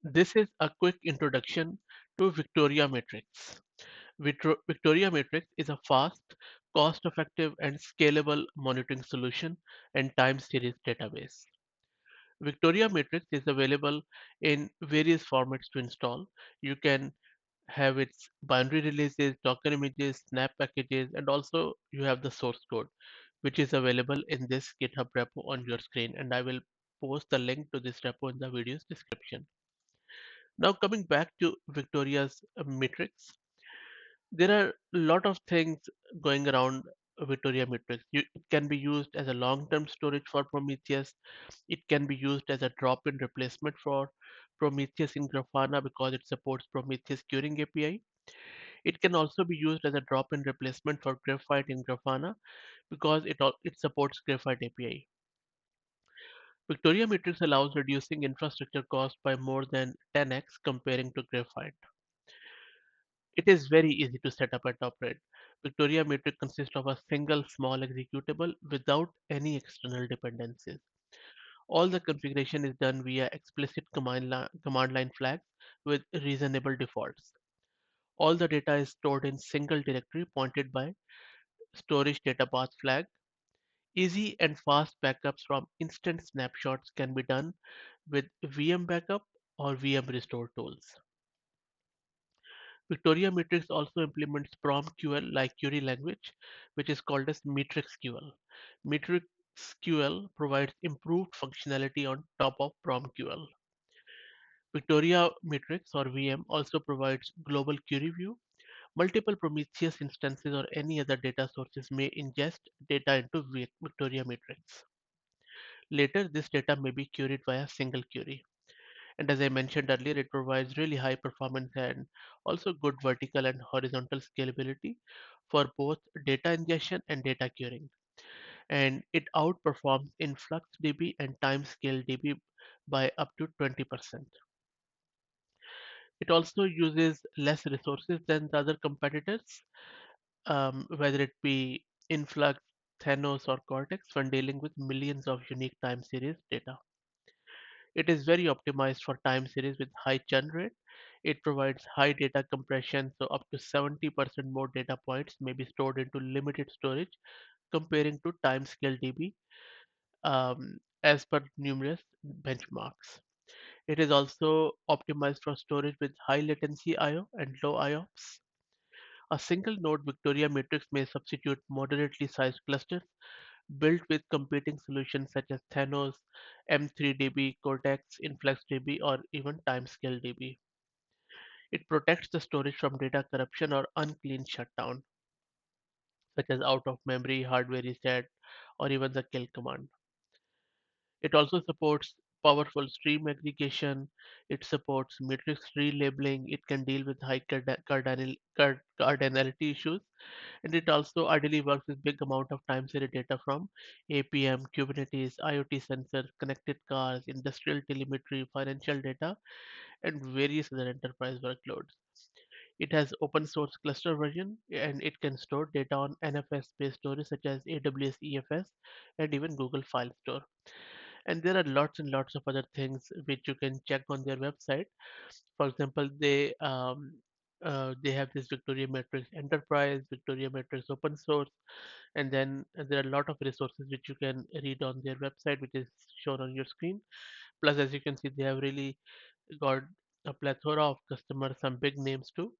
This is a quick introduction to VictoriaMetrics. VictoriaMetrics is a fast, cost-effective, and scalable monitoring solution and time series database. VictoriaMetrics is available in various formats to install. You can have its binary releases, Docker images, Snap packages, and also you have the source code, which is available in this GitHub repo on your screen. And I will post the link to this repo in the video's description. Now coming back to Victoria's matrix, there are a lot of things going around Victoria matrix. It can be used as a long-term storage for Prometheus. It can be used as a drop-in replacement for Prometheus in Grafana because it supports Prometheus Queuing API. It can also be used as a drop-in replacement for Graphite in Grafana because it supports Graphite API. Victoria Matrix allows reducing infrastructure cost by more than 10x comparing to Graphite. It is very easy to set up and operate. Victoria Matrix consists of a single small executable without any external dependencies. All the configuration is done via explicit command line flags with reasonable defaults. All the data is stored in single directory pointed by storage data path flag. Easy and fast backups from instant snapshots can be done with VM backup or VM restore tools. Victoria Matrix also implements PromQL like query language, which is called as MatrixQL. MatrixQL provides improved functionality on top of PromQL. Victoria Matrix or VM also provides global query view. Multiple Prometheus instances or any other data sources may ingest data into Victoria Matrix. Later, this data may be queried via single query. And as I mentioned earlier, it provides really high performance and also good vertical and horizontal scalability for both data ingestion and data querying. And it outperforms InfluxDB and TimescaleDB by up to 20%. It also uses less resources than the other competitors, whether it be Influx, Thanos, or Cortex, when dealing with millions of unique time series data. It is very optimized for time series with high churn rate. It provides high data compression, so up to 70% more data points may be stored into limited storage comparing to timescale DB as per numerous benchmarks. It is also optimized for storage with high latency IO and low IOPS. A single node Victoria matrix may substitute moderately sized clusters built with competing solutions such as Thanos, M3DB, Cortex, InfluxDB, or even TimescaleDB. It protects the storage from data corruption or unclean shutdown, such as out of memory, hardware reset, or even the kill command. It also supports powerful stream aggregation. It supports matrix tree labeling. It can deal with high cardinality issues, and it also ideally works with big amount of time series data from APM, Kubernetes, IoT sensors, connected cars, industrial telemetry, financial data, and various other enterprise workloads. It has open source cluster version and it can store data on NFS based storage such as AWS EFS and even Google File Store. And there are lots and lots of other things which you can check on their website. For example, they have this Victoria Matrix Enterprise, Victoria Matrix Open Source, and then there are a lot of resources which you can read on their website, which is shown on your screen. Plus, as you can see, they have really got a plethora of customers, some big names too,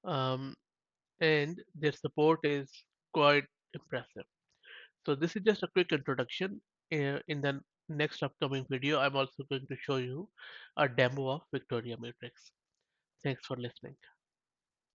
um, and their support is quite impressive. So this is just a quick introduction. In the next upcoming video, I'm also going to show you a demo of Victoria Matrix. Thanks for listening.